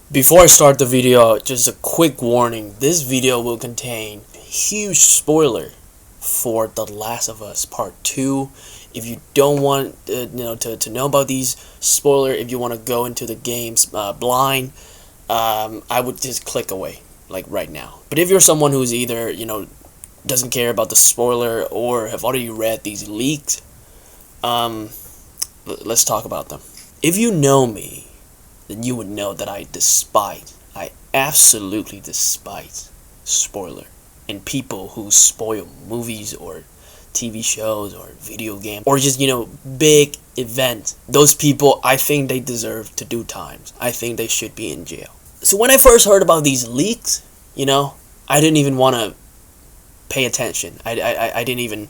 Before I start the video, just a quick warning. This video will contain huge spoiler for The Last of Us Part 2. If you don't want to know about these spoiler, if you want to go into the games blind, I would just click away like right now. But if you're someone who's either doesn't care about the spoiler or have already read these leaks, let's talk about them. If you know me, then you would know that I absolutely despise spoiler and people who spoil movies or TV shows or video games or just big events. Those people, I think they deserve to do times. I think they should be in jail. So when I first heard about these leaks, I didn't even want to pay attention. I didn't even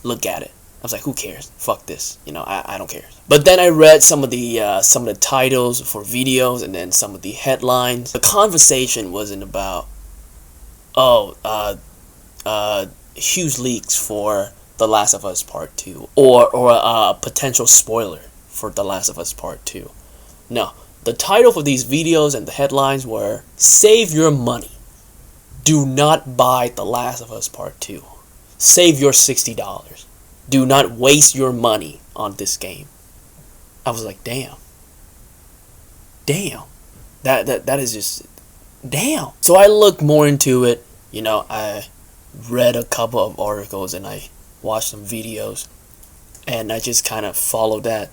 look at it. I was like, who cares? Fuck this. I don't care. But then I read some of the titles for videos and then some of the headlines. The conversation wasn't about huge leaks for The Last of Us Part 2 or a potential spoiler for The Last of Us Part 2. No, the title for these videos and the headlines were "Save your money. Do not buy The Last of Us Part 2. Save your $60. Do not waste your money on this game." I was like, damn. That is just damn. So I looked more into it. I read a couple of articles and I watched some videos, and I just kind of followed that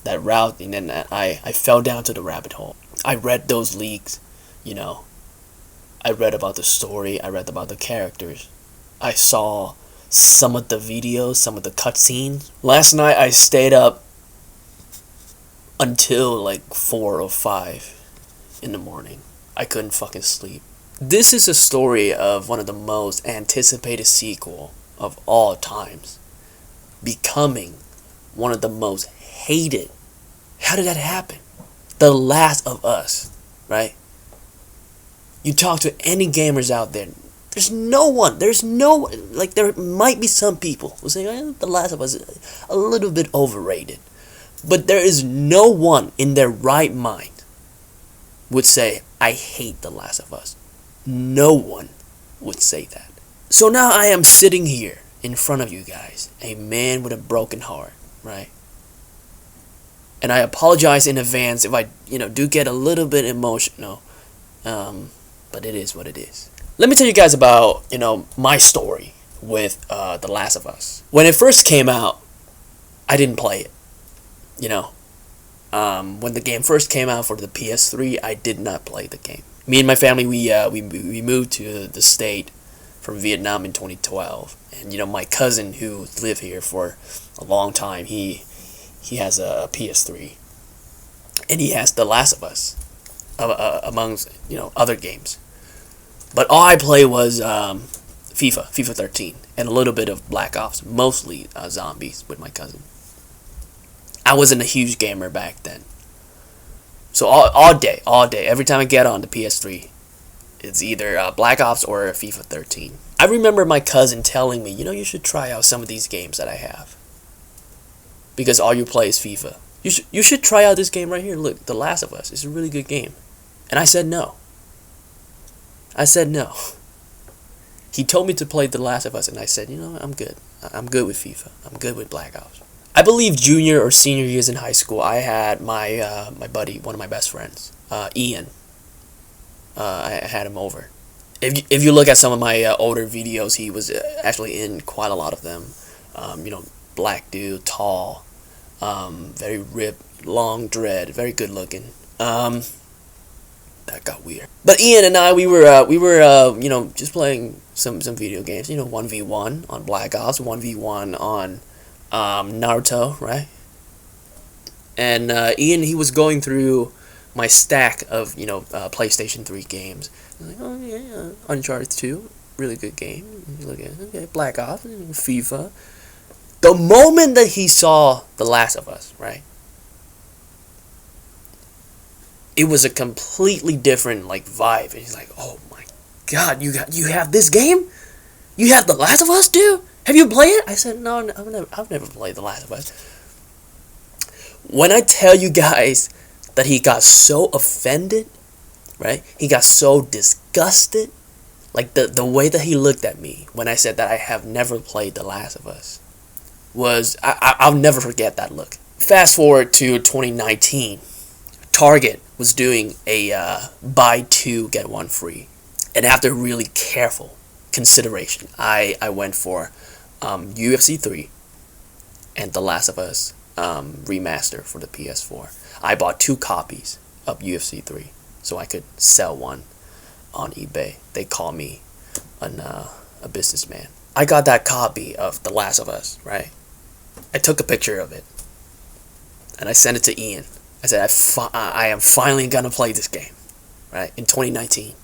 route, and then I fell down to the rabbit hole. I read those leaks. I read about the story. I read about the characters. I saw some of the videos, some of the cutscenes. Last night I stayed up until like 4 or 5 in the morning. I couldn't fucking sleep. This is a story of one of the most anticipated sequel of all times becoming one of the most hated. How did that happen? The Last of Us, right? You talk to any gamers out there, there might be some people who say, The Last of Us is a little bit overrated. But there is no one in their right mind would say, I hate The Last of Us. No one would say that. So now I am sitting here in front of you guys, a man with a broken heart, right? And I apologize in advance if I, do get a little bit emotional. But it is what it is. Let me tell you guys about, my story with The Last of Us. When it first came out, I didn't play it. When the game first came out for the PS3, I did not play the game. Me and my family, we moved to the state from Vietnam in 2012. And, my cousin who lived here for a long time, he has a PS3. And he has The Last of Us, amongst, other games. But all I played was FIFA 13, and a little bit of Black Ops, mostly zombies with my cousin. I wasn't a huge gamer back then. So all day, every time I get on the PS3, it's either Black Ops or FIFA 13. I remember my cousin telling me, you should try out some of these games that I have. Because all you play is FIFA. You should try out this game right here. Look, The Last of Us. It's a really good game. And I said no. He told me to play The Last of Us, and I said, I'm good. I'm good with FIFA. I'm good with Black Ops. I believe junior or senior years in high school, I had my buddy, one of my best friends, Ian. I had him over. If you look at some of my older videos, he was actually in quite a lot of them. Black dude, tall, very ripped, long dread, very good looking. That got weird. But Ian and I, we were just playing some video games. 1v1 on Black Ops, 1v1 on Naruto, right? And Ian, he was going through my stack of PlayStation 3 games. I'm like, oh yeah, Uncharted 2, really good game. You look at it, okay, Black Ops, FIFA. The moment that he saw The Last of Us, right? It was a completely different vibe, and he's like, "Oh my god, you have this game? You have The Last of Us, dude? Have you played it?" I said, "No, I've never played The Last of Us." When I tell you guys that he got so offended right? He got so disgusted. Like the way that he looked at me when I said that I have never played The Last of Us was, I'll never forget that look. Fast forward to 2019, Target was doing a buy two get one free, and after really careful consideration, I went for UFC 3 and The Last of Us remaster for the PS4. I bought 2 copies of UFC 3 so I could sell one on eBay. They call me a businessman. I got that copy of The Last of Us, right? I took a picture of it and I sent it to Ian. I said, I am finally gonna play this game, right? In 2019,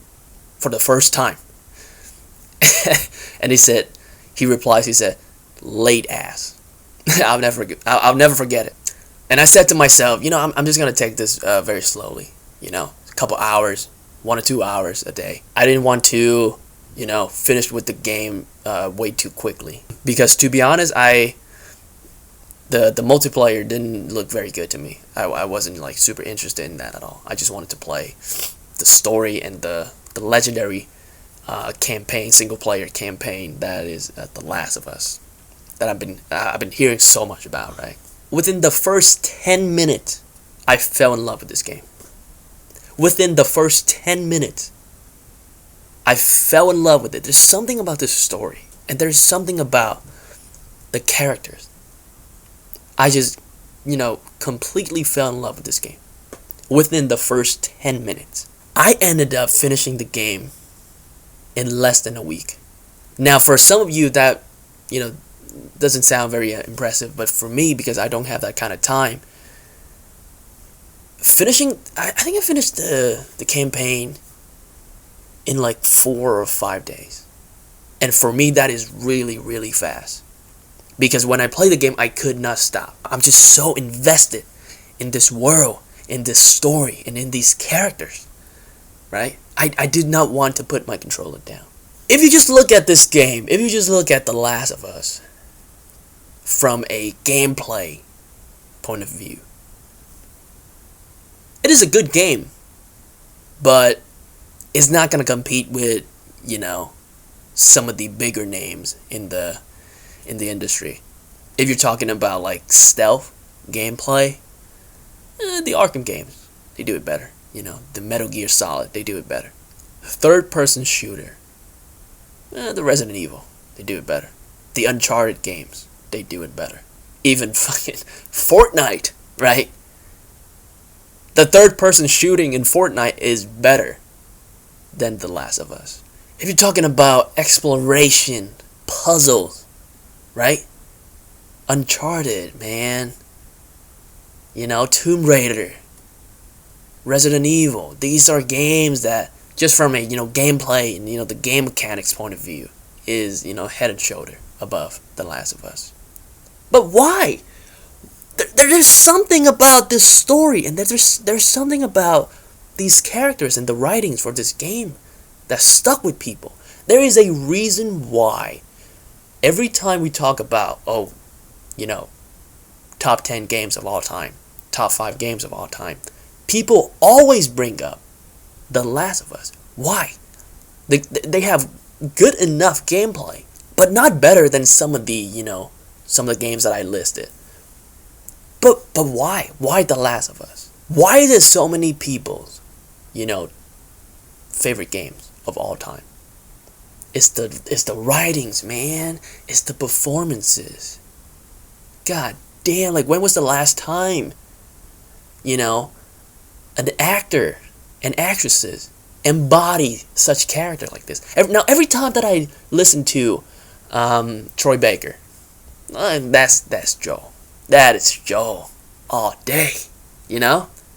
for the first time. And he replies, he said, late ass. I'll never forget it. And I said to myself, I'm just gonna take this very slowly, a couple hours, 1 or 2 hours a day. I didn't want to, finish with the game way too quickly, because to be honest, the multiplayer didn't look very good to me. I wasn't like super interested in that at all. I just wanted to play the story and the legendary single player campaign that is The Last of Us, that I've been hearing so much about, right? Within the first 10 minutes, I fell in love with this game. Within the first 10 minutes, I fell in love with it. There's something about this story, and there's something about the characters. I just, completely fell in love with this game within the first 10 minutes. I ended up finishing the game in less than a week. Now, for some of you, that, doesn't sound very impressive, but for me, because I don't have that kind of time, I think I finished the campaign in like 4 or 5 days. And for me, that is really, really fast. Because when I play the game, I could not stop. I'm just so invested in this world, in this story, and in these characters, right? I did not want to put my controller down. If you just look at this game, if you just look at The Last of Us from a gameplay point of view, it is a good game, but it's not going to compete with, some of the bigger names in the industry. If you're talking about like stealth gameplay, the Arkham games, they do it better. The Metal Gear Solid, they do it better. Third person shooter, the Resident Evil, they do it better. The Uncharted games, they do it better. Even fucking Fortnite, right? The third person shooting in Fortnite is better than The Last of Us. If you're talking about exploration, puzzles, right? Uncharted, man. Tomb Raider, Resident Evil. These are games that, just from a, gameplay and, the game mechanics point of view, is, head and shoulder above The Last of Us. But why? There's something about this story, and there's something about these characters and the writings for this game that stuck with people. There is a reason why every time we talk about, top 10 games of all time, top 5 games of all time, people always bring up The Last of Us. Why? They have good enough gameplay, but not better than some of the games that I listed. But why? Why The Last of Us? Why is it so many people's, favorite games of all time? It's the writings, man. It's the performances. God damn, like when was the last time, an actor and actresses embody such character like this? Every time that I listen to Troy Baker, that's Joel. That is Joel all day,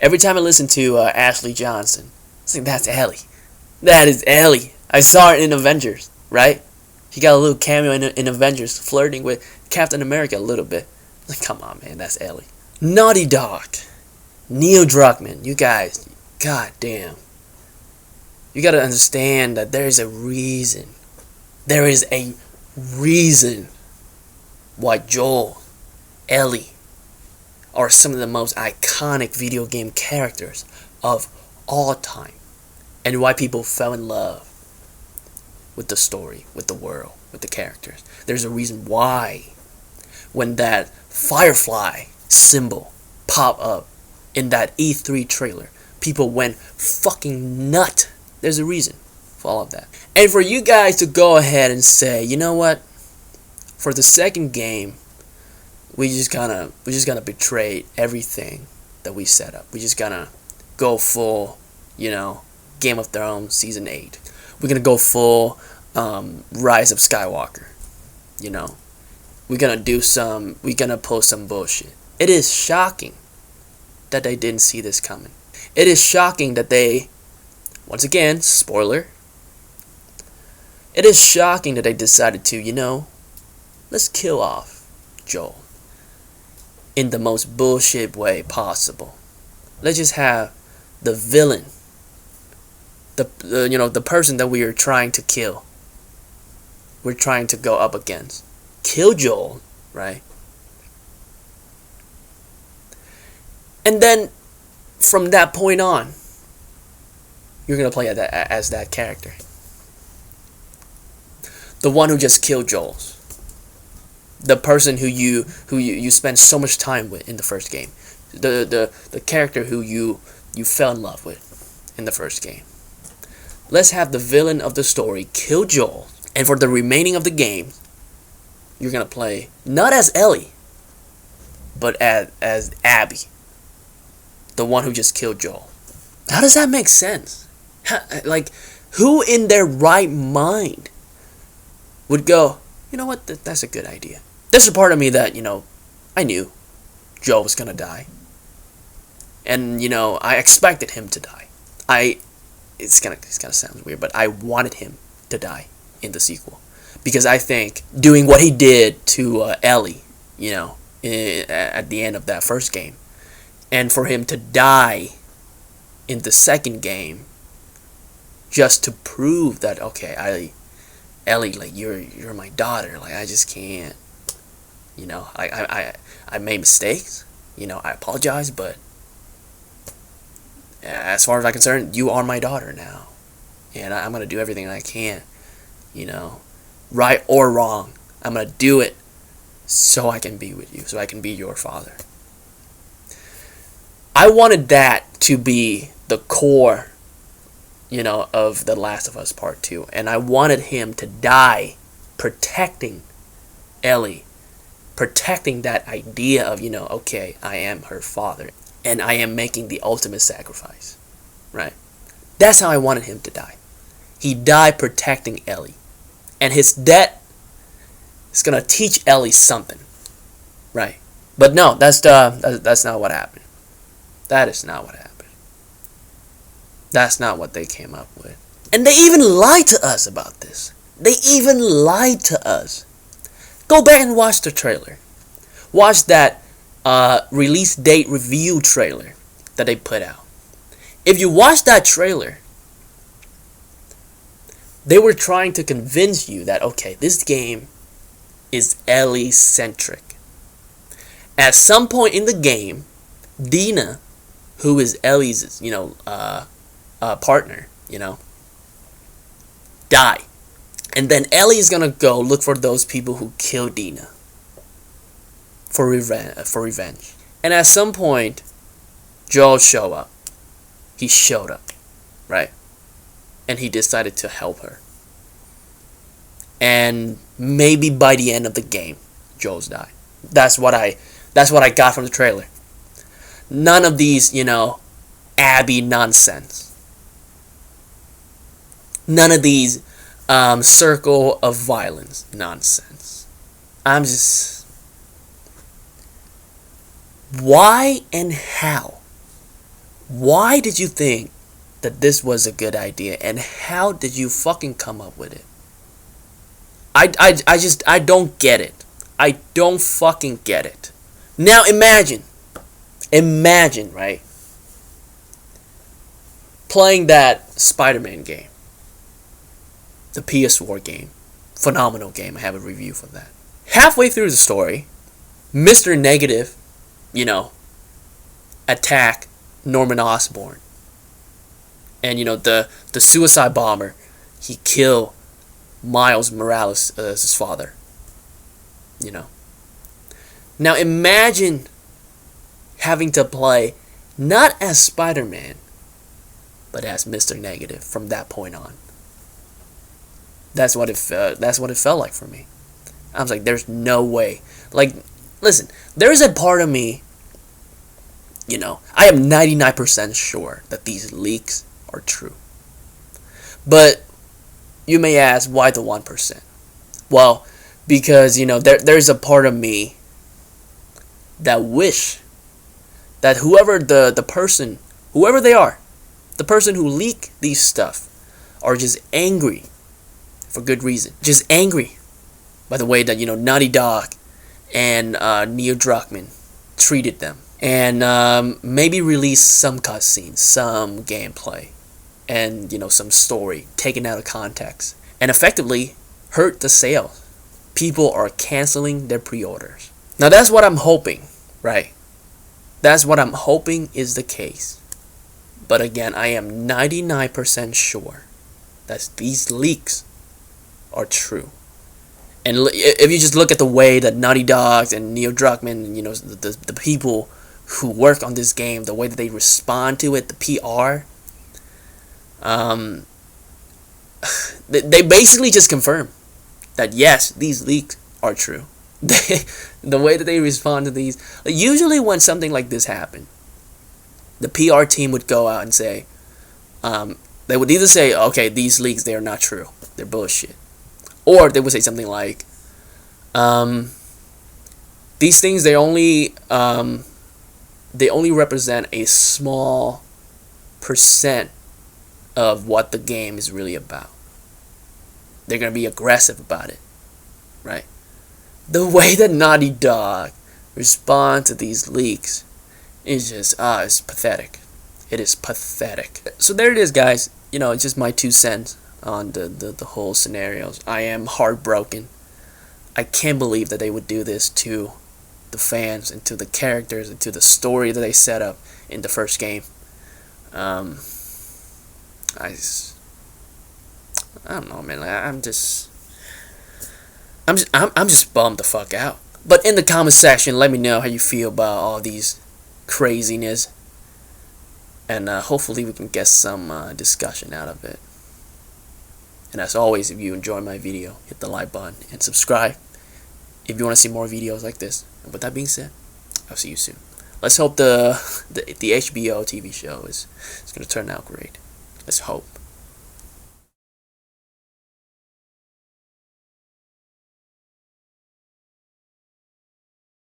Every time I listen to Ashley Johnson, I think that's Ellie. That is Ellie. I saw it in Avengers, right? She got a little cameo in Avengers, flirting with Captain America a little bit. Like, come on, man, that's Ellie. Naughty Dog, Neil Druckmann, you guys, god damn. You gotta understand that there is a reason. There is a reason why Joel, Ellie, are some of the most iconic video game characters of all time. and why people fell in love with the story, with the world, with the characters. There's a reason why when that Firefly symbol popped up in that E3 trailer, people went fucking nut. There's a reason for all of that. And for you guys to go ahead and say, you know what? For the second game, we just gonna betray everything that we set up. We just gonna go full, Game of Thrones season 8. We're gonna go full Rise of Skywalker. We're gonna pull some bullshit. It is shocking that they didn't see this coming. It is shocking that they, once again, spoiler. It is shocking that they decided to, let's kill off Joel in the most bullshit way possible. Let's just have the villain, the person that we are trying to kill, we're trying to go up against, kill Joel, right? And then from that point on, you're gonna play as that character, the one who just killed Joel, the person who you spend so much time with in the first game, the character who you fell in love with in the first game. Let's have the villain of the story kill Joel, and for the remaining of the game, you're gonna play not as Ellie, but as Abby, the one who just killed Joel. How does that make sense? Like, who in their right mind would go, you know what, that's a good idea? There's a part of me that, I knew Joel was gonna die. And, I expected him to die. It's gonna sound weird, but I wanted him to die in the sequel. Because I think doing what he did to Ellie, at the end of that first game, and for him to die in the second game, just to prove that, okay, Ellie, like, you're my daughter, like, I just can't, I made mistakes, I apologize, but as far as I'm concerned, you are my daughter now, and I'm gonna do everything I can, right or wrong, I'm gonna do it so I can be with you, so I can be your father. I wanted that to be the core, of The Last of Us Part 2. And I wanted him to die protecting Ellie. Protecting that idea of, okay, I am her father. And I am making the ultimate sacrifice. Right? That's how I wanted him to die. He died protecting Ellie. And his death is going to teach Ellie something. Right? But no, that's not what happened. That is not what happened. That's not what they came up with. And they even lied to us about this. They even lied to us. Go back and watch the trailer. Watch that release date review trailer that they put out. If you watch that trailer, they were trying to convince you that, okay, this game is Ellie-centric. At some point in the game, Dina, who is Ellie's, partner, die. And then Ellie is gonna go look for those people who killed Dina for revenge. And at some point, Joel showed up. He showed up, right? And he decided to help her. And maybe by the end of the game, Joel's died. That's what I got from the trailer. None of these, Abby nonsense. None of these circle of violence nonsense. I'm just... Why and how? Why did you think that this was a good idea? And how did you fucking come up with it? I don't get it. I don't fucking get it. Now imagine, right? Playing that Spider-Man game. The PS4 game. Phenomenal game. I have a review for that. Halfway through the story, Mr. Negative, attack Norman Osborn. And the suicide bomber, he killed Miles Morales as his father. Now imagine having to play not as Spider-Man, but as Mr. Negative from that point on. That's what it felt like for me. I was like, there's no way. Like, listen, there is a part of me, I am 99% sure that these leaks are true. But you may ask, why the 1%? Well, because, there's a part of me that wish that whoever they are, the person who leaked these stuff, are just angry for good reason. Just angry by the way that, Naughty Dog and Neil Druckmann treated them. And maybe release some cutscenes, some gameplay, and, some story taken out of context. And effectively hurt the sales. People are canceling their pre-orders. Now that's what I'm hoping, right? That's what I'm hoping is the case. But again, I am 99% sure that these leaks are true. And if you just look at the way that Naughty Dog and Neil Druckmann, the people who work on this game, the way that they respond to it, the PR, they basically just confirm that yes, these leaks are true. The way that they respond to these, usually when something like this happened, the PR team would go out and say, they would either say, okay, these leaks, they are not true, they're bullshit, or they would say something like, these things, they only represent a small percent of what the game is really about. They're going to be aggressive about it, right? The way that Naughty Dog respond to these leaks is just, it's pathetic. It is pathetic. So there it is, guys. It's just my 2 cents on the whole scenarios. I am heartbroken. I can't believe that they would do this to the fans and to the characters and to the story that they set up in the first game. I don't know, man. I'm just bummed the fuck out. But in the comment section, let me know how you feel about all these craziness, and hopefully we can get some discussion out of it. And as always, if you enjoy my video, hit the like button and subscribe if you want to see more videos like this. And with that being said, I'll see you soon. Let's hope the HBO TV show is going to turn out great. Let's hope.